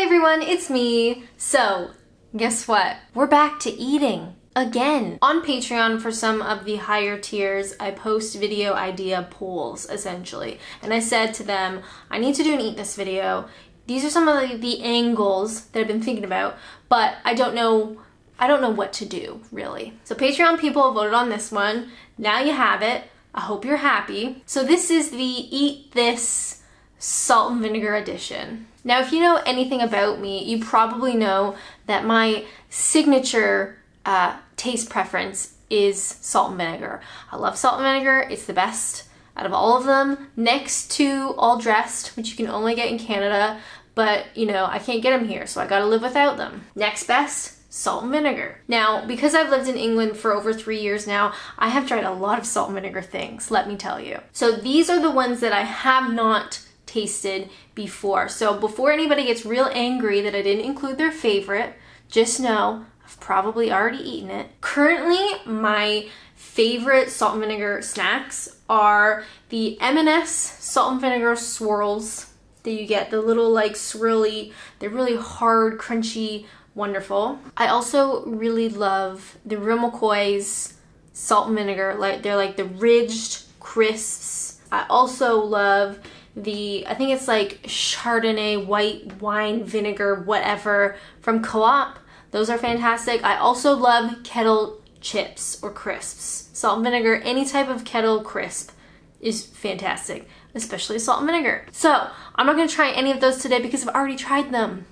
Hi everyone, it's me. So, guess what? We're back to eating again. On Patreon, for some of the higher tiers, I post video idea polls, essentially. And I said to them, I need to do an eat this video. These are some of the angles that I've been thinking about, but I don't know what to do, really. So Patreon people voted on this one. Now you have it. I hope you're happy. So this is the Eat This Salt and Vinegar edition. Now, if you know anything about me, you probably know that my signature taste preference is salt and vinegar. I love salt and vinegar. It's the best out of all of them, next to all dressed, which you can only get in Canada, but you know, I can't get them here, so I gotta live without them. Next best, salt and vinegar. Now, because I've lived in England for over 3 years now, I have tried a lot of salt and vinegar things, let me tell you. So these are the ones that I have not tasted before. So before anybody gets real angry that I didn't include their favorite, just know I've probably already eaten it. Currently, my favorite salt and vinegar snacks are the M&S salt and vinegar swirls that you get, the little like swirly, they're really hard, crunchy, wonderful. I also really love the Real McCoy's salt and vinegar, they're like the ridged crisps. I also love I think it's like Chardonnay white wine vinegar, whatever, from Co-op. Those are fantastic. I also love kettle chips or crisps. Salt and vinegar, any type of kettle crisp is fantastic, especially salt and vinegar. So I'm not gonna try any of those today because I've already tried them,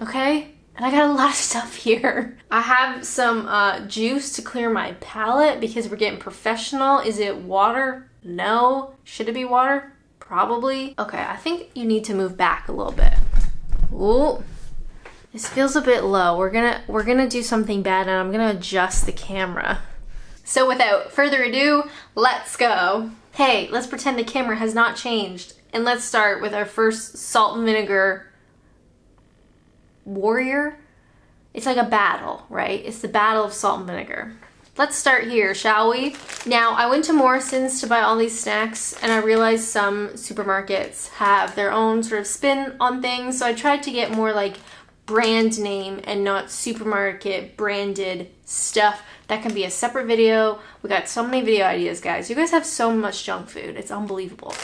okay? And I got a lot of stuff here. I have some juice to clear my palate because we're getting professional. Is it water? No. Should it be water? Probably. Okay, I think you need to move back a little bit. Ooh, this feels a bit low. We're gonna do something bad and I'm gonna adjust the camera. So without further ado, let's go. Hey, let's pretend the camera has not changed and let's start with our first salt and vinegar warrior. It's like a battle, right? It's the battle of salt and vinegar. Let's start here, shall we? Now, I went to Morrison's to buy all these snacks and I realized some supermarkets have their own sort of spin on things, so I tried to get more like brand name and not supermarket branded stuff. That can be a separate video. We got so many video ideas, guys. You guys have so much junk food. It's unbelievable.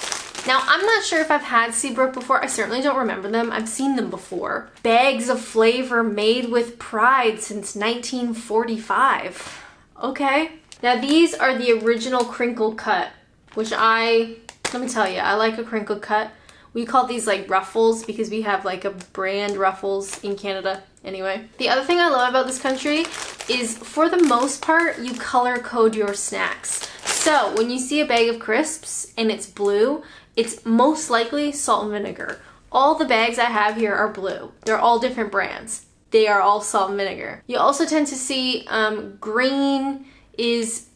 Now, I'm not sure if I've had Seabrook before. I certainly don't remember them. I've seen them before. Bags of flavor made with pride since 1945. Okay. Now, these are the original crinkle cut, which let me tell you, I like a crinkle cut. We call these like ruffles because we have like a brand Ruffles in Canada. Anyway, the other thing I love about this country is for the most part, you color code your snacks. So when you see a bag of crisps and it's blue, it's most likely salt and vinegar. All the bags I have here are blue. They're all different brands. They are all salt and vinegar. You also tend to see green is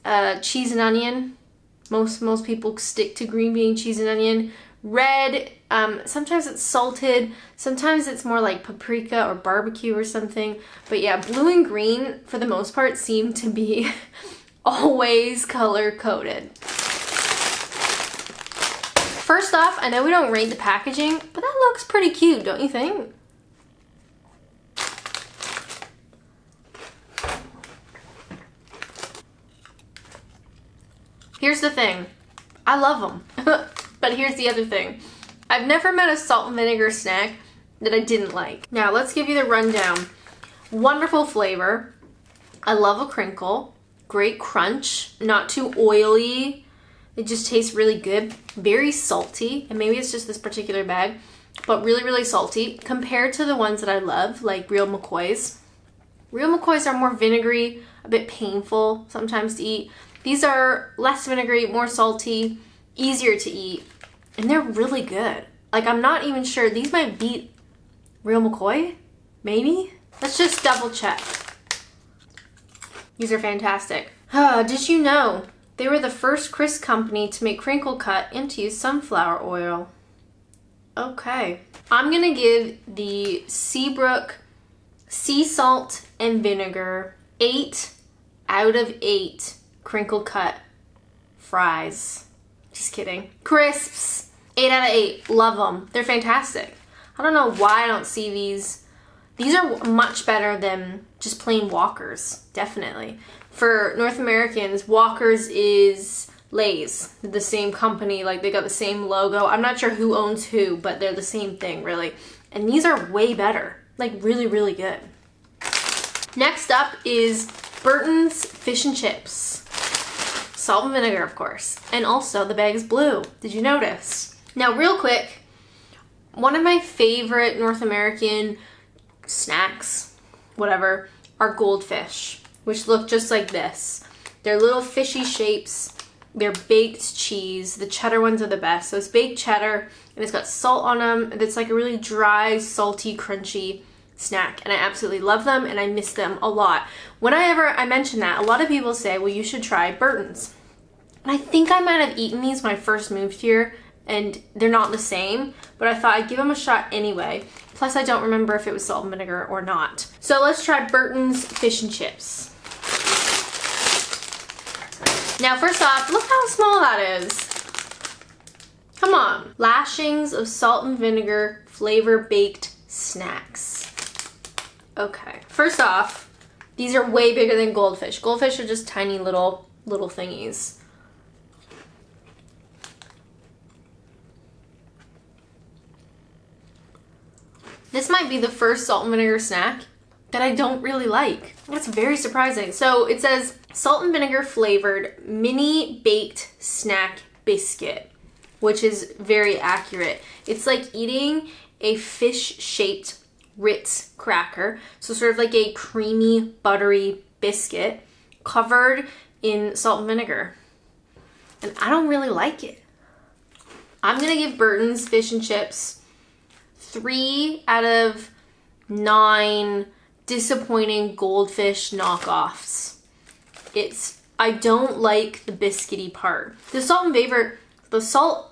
cheese and onion. Most people stick to green being cheese and onion. Red, sometimes it's salted, sometimes it's more like paprika or barbecue or something. But yeah, blue and green, for the most part, seem to be always color-coded. First off, I know we don't rate the packaging, but that looks pretty cute, don't you think? Here's the thing. I love them. But here's the other thing. I've never met a salt and vinegar snack that I didn't like. Now, let's give you the rundown. Wonderful flavor. I love a crinkle. Great crunch. Not too oily. It just tastes really good. Very salty. And maybe it's just this particular bag, but really, really salty compared to the ones that I love, like Real McCoy's. Real McCoy's are more vinegary, a bit painful sometimes to eat. These are less vinegary, more salty, easier to eat, and they're really good. Like, I'm not even sure. These might beat Real McCoy, maybe? Let's just double check. These are fantastic. Did you know they were the first crisp company to make crinkle cut and to use sunflower oil? Okay. I'm gonna give the Seabrook sea salt and vinegar 8 out of 8 crinkle cut fries. Just kidding. Crisps, 8 out of 8. Love them. They're fantastic. I don't know why I don't see these. These are much better than just plain Walkers, definitely. For North Americans, Walkers is Lay's, the same company, like they got the same logo. I'm not sure who owns who, but they're the same thing, really. And these are way better, like really, really good. Next up is Burton's Fish and Chips. Salt and vinegar, of course. And also the bag is blue. Did you notice? Now, real quick, one of my favorite North American snacks, whatever, are goldfish, which look just like this. They're little fishy shapes. They're baked cheese. The cheddar ones are the best. So it's baked cheddar, and it's got salt on them. It's like a really dry, salty, crunchy snack, and I absolutely love them, and I miss them a lot. Whenever I mention that, a lot of people say, well, you should try Burton's. And I think I might have eaten these when I first moved here, and they're not the same, but I thought I'd give them a shot anyway. Plus, I don't remember if it was salt and vinegar or not. So let's try Burton's Fish and Chips. Now, first off, look how small that is. Come on. Lashings of salt and vinegar flavor baked snacks. Okay. First off, these are way bigger than goldfish. Goldfish are just tiny little thingies. This might be the first salt and vinegar snack that I don't really like. That's very surprising. So it says salt and vinegar flavored mini baked snack biscuit, which is very accurate. It's like eating a fish shaped Ritz cracker. So sort of like a creamy, buttery biscuit covered in salt and vinegar. And I don't really like it. I'm gonna give Burton's Fish and Chips 3 out of 9 disappointing goldfish knockoffs. I don't like the biscuity part. The salt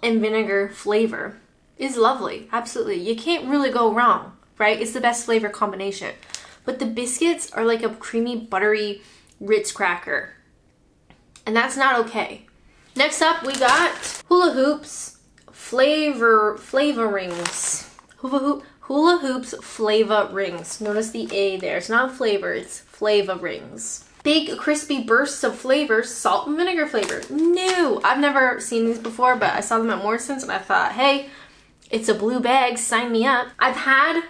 and vinegar flavor is lovely, absolutely. You can't really go wrong, right? It's the best flavor combination. But the biscuits are like a creamy, buttery Ritz cracker. And that's not okay. Next up, we got Hula Hoops flavorings. Hula Hoops flavor rings. Notice the A there. It's not flavor, it's flavor rings. Big crispy bursts of flavors, salt and vinegar flavor. No, I've never seen these before, but I saw them at Morrison's and I thought, hey, it's a blue bag, sign me up. I've had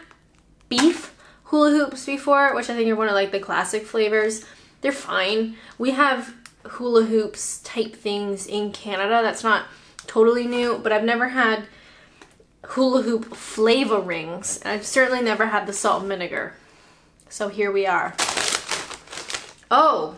beef hula hoops before, which I think are one of like the classic flavors. They're fine. We have hula hoops type things in Canada. That's not totally new, but I've never had hula hoop flavor rings. I've certainly never had the salt and vinegar. So here we are. Oh.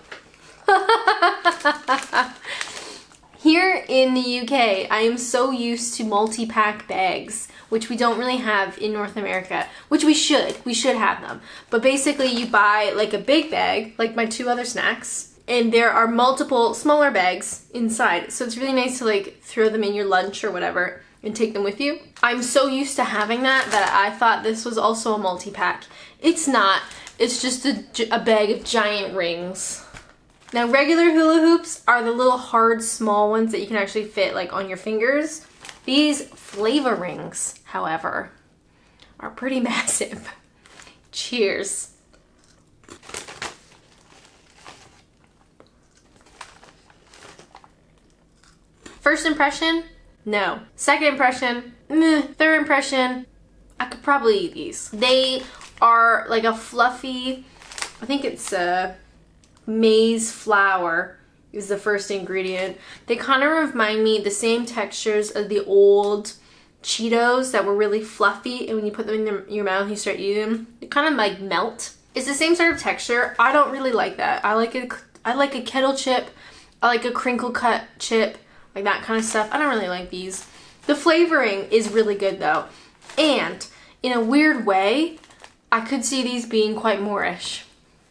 Here in the UK, I am so used to multi-pack bags, which we don't really have in North America, which we should. We should have them. But basically you buy like a big bag, like my 2 other snacks, and there are multiple smaller bags inside. So it's really nice to like throw them in your lunch or whatever and take them with you. I'm so used to having that I thought this was also a multi-pack. It's not. It's just a bag of giant rings. Now, regular hula hoops are the little hard, small ones that you can actually fit like on your fingers. These flavor rings, however, are pretty massive. Cheers. First impression, no. Second impression, meh. Third impression, I could probably eat these. They are like a fluffy, I think it's maize flour is the first ingredient. They kind of remind me the same textures of the old Cheetos that were really fluffy, and when you put them in your mouth you start eating them, they kind of like melt. It's the same sort of texture. I don't really like that. I like a kettle chip. I like a crinkle cut chip, like that kind of stuff. I don't really like these. The flavoring is really good though, and in a weird way I could see these being quite Moorish.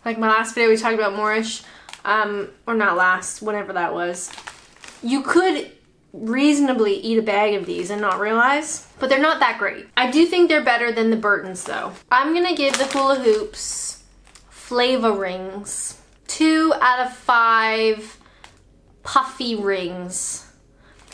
Like my last video we talked about Moorish, or not last, whenever that was. You could reasonably eat a bag of these and not realize, but they're not that great. I do think they're better than the Burton's though. I'm gonna give the Hula Hoops flavor rings 2 out of 5 puffy rings.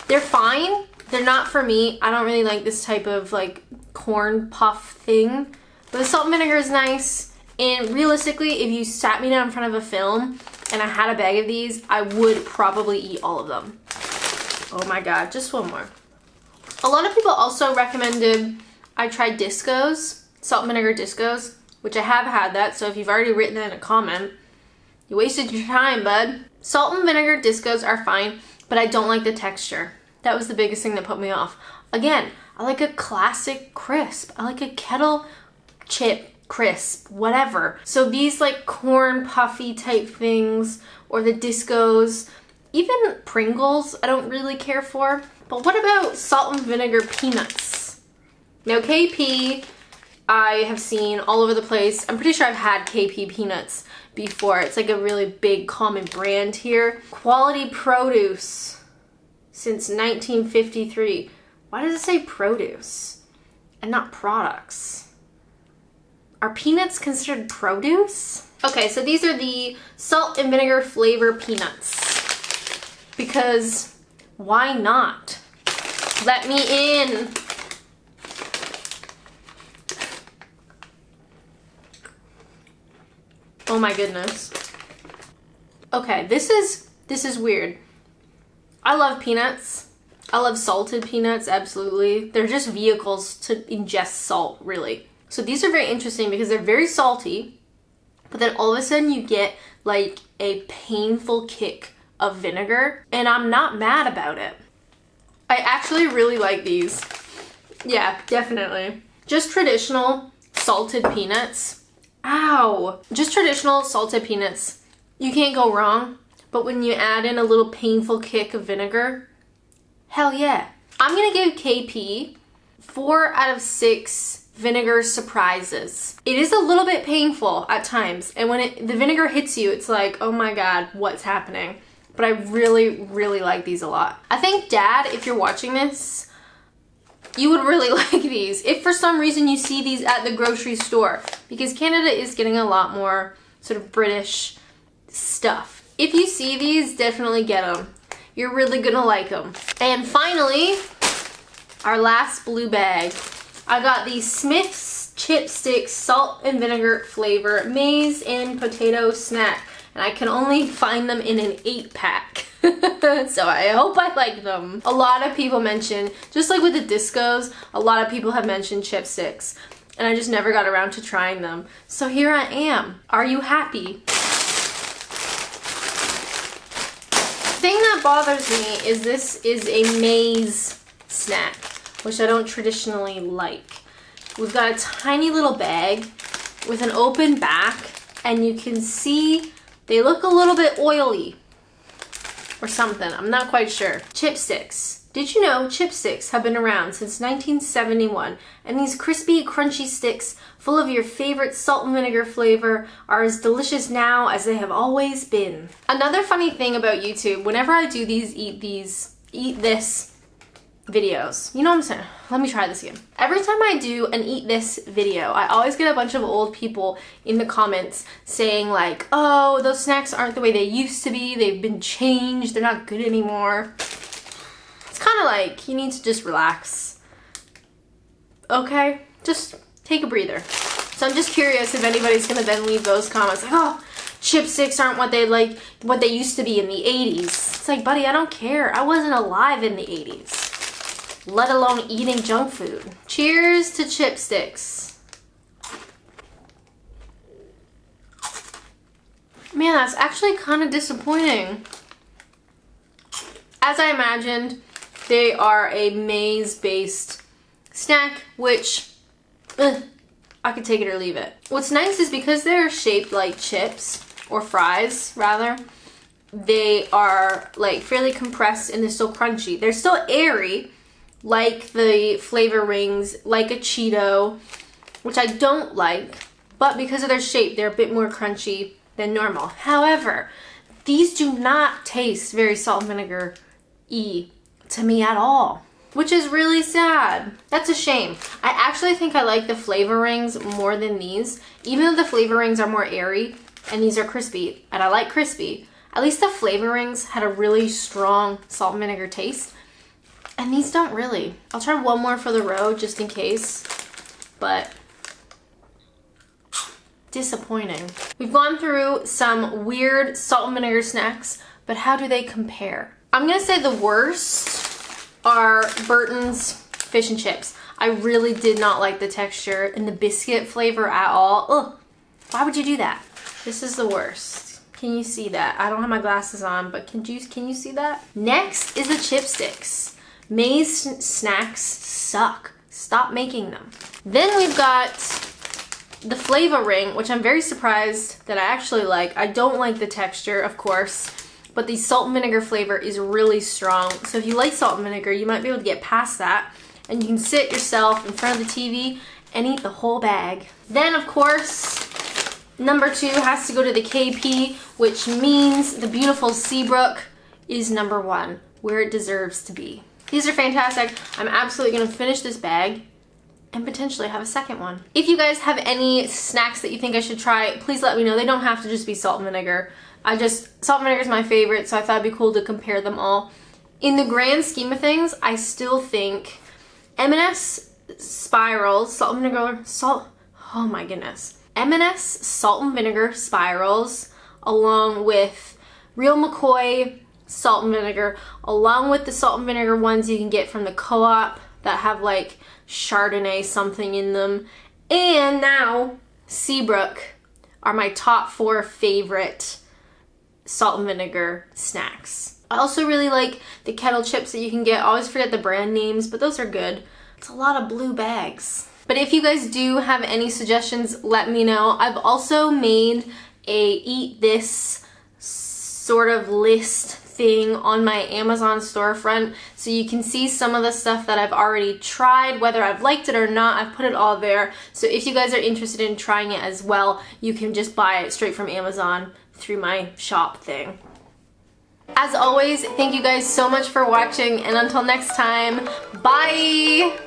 They're fine. They're not for me. I don't really like this type of like corn puff thing. But the salt and vinegar is nice. And realistically, if you sat me down in front of a film and I had a bag of these, I would probably eat all of them. Oh my god, just one more. A lot of people also recommended I try discos, salt and vinegar discos, which I have had that. So if you've already written that in a comment, you wasted your time, bud. Salt and vinegar discos are fine, but I don't like the texture. That was the biggest thing that put me off. Again, I like a classic crisp. I like a kettle chip crisp, whatever. So these like corn puffy type things, or the discos, even Pringles, I don't really care for. But what about salt and vinegar peanuts? Now KP, I have seen all over the place. I'm pretty sure I've had KP peanuts before. It's like a really big common brand here. Quality produce since 1953. Why does it say produce and not products? Are peanuts considered produce? Okay, so these are the salt and vinegar flavor peanuts. Because why not? Let me in. Oh my goodness. Okay, this is weird. I love peanuts. I love salted peanuts, absolutely. They're just vehicles to ingest salt, really. So these are very interesting because they're very salty, but then all of a sudden you get like a painful kick of vinegar, and I'm not mad about it. I actually really like these. Yeah, definitely. Just traditional salted peanuts. Ow! Just traditional salted peanuts. You can't go wrong, but when you add in a little painful kick of vinegar, hell yeah. I'm gonna give KP 4 out of 6 vinegar surprises. It is a little bit painful at times, and when the vinegar hits you, it's like, oh my god, what's happening? But I really, really like these a lot. I think, Dad, if you're watching this, you would really like these. If for some reason you see these at the grocery store, because Canada is getting a lot more sort of British stuff. If you see these, definitely get them. You're really gonna like them. And finally, our last blue bag. I got the Smith's Chipsticks Salt and Vinegar flavor maize and potato snack. And I can only find them in an 8-pack. So I hope I like them. A lot of people mention, just like with the discos, a lot of people have mentioned chipsticks. And I just never got around to trying them. So here I am. Are you happy? The thing that bothers me is this is a maize snack, which I don't traditionally like. We've got a tiny little bag with an open back, and you can see they look a little bit oily or something. I'm not quite sure. Chipsticks. Did you know chipsticks have been around since 1971, and these crispy, crunchy sticks full of your favorite salt and vinegar flavor are as delicious now as they have always been. Another funny thing about YouTube, whenever I do these eat this videos, you know what I'm saying? Let me try this again. Every time I do an eat this video, I always get a bunch of old people in the comments saying like, oh, those snacks aren't the way they used to be. They've been changed. They're not good anymore. It's kind of like, you need to just relax. Okay? Just take a breather. So I'm just curious if anybody's gonna then leave those comments like, oh, chipsticks aren't what they used to be in the 80s. It's like, buddy, I don't care. I wasn't alive in the 80s, let alone eating junk food. Cheers to chipsticks. Man, that's actually kind of disappointing. As I imagined, they are a maize-based snack, which I could take it or leave it. What's nice is because they're shaped like chips, or fries rather, they are like fairly compressed and they're still crunchy. They're still airy, like the flavor rings, like a Cheeto, which I don't like, but because of their shape, they're a bit more crunchy than normal. However, these do not taste very salt and vinegar-y to me at all, which is really sad. That's a shame. I actually think I like the flavor rings more than these, even though the flavor rings are more airy and these are crispy, and I like crispy. At least the flavor rings had a really strong salt and vinegar taste. And these don't really. I'll try one more for the road just in case, but disappointing. We've gone through some weird salt and vinegar snacks, but how do they compare? I'm gonna say the worst are Burton's fish and chips. I really did not like the texture and the biscuit flavor at all. Ugh, why would you do that? This is the worst. Can you see that? I don't have my glasses on, but can you see that? Next is the chipsticks. Maize snacks suck. Stop making them. Then we've got the flavor ring, which I'm very surprised that I actually like. I don't like the texture, of course, but the salt and vinegar flavor is really strong. So if you like salt and vinegar, you might be able to get past that, and you can sit yourself in front of the TV and eat the whole bag. Then, of course, number 2 has to go to the KP, which means the beautiful Seabrook is number 1, where it deserves to be. These are fantastic. I'm absolutely gonna finish this bag and potentially have a second one. If you guys have any snacks that you think I should try, please let me know. They don't have to just be salt and vinegar. Salt and vinegar is my favorite, so I thought it'd be cool to compare them all. In the grand scheme of things, I still think M&S spirals, oh my goodness. M&S salt and vinegar spirals, along with Real McCoy salt and vinegar, along with the salt and vinegar ones you can get from the co-op that have like Chardonnay something in them, and now Seabrook are my top 4 favorite salt and vinegar snacks. I also really like the kettle chips that you can get. I always forget the brand names, but those are good. It's a lot of blue bags. But if you guys do have any suggestions, let me know. I've also made a eat this sort of list thing on my Amazon storefront, so you can see some of the stuff that I've already tried, whether I've liked it or not. I've put it all there, so if you guys are interested in trying it as well, you can just buy it straight from Amazon through my shop thing. As always, thank you guys so much for watching, and until next time, bye!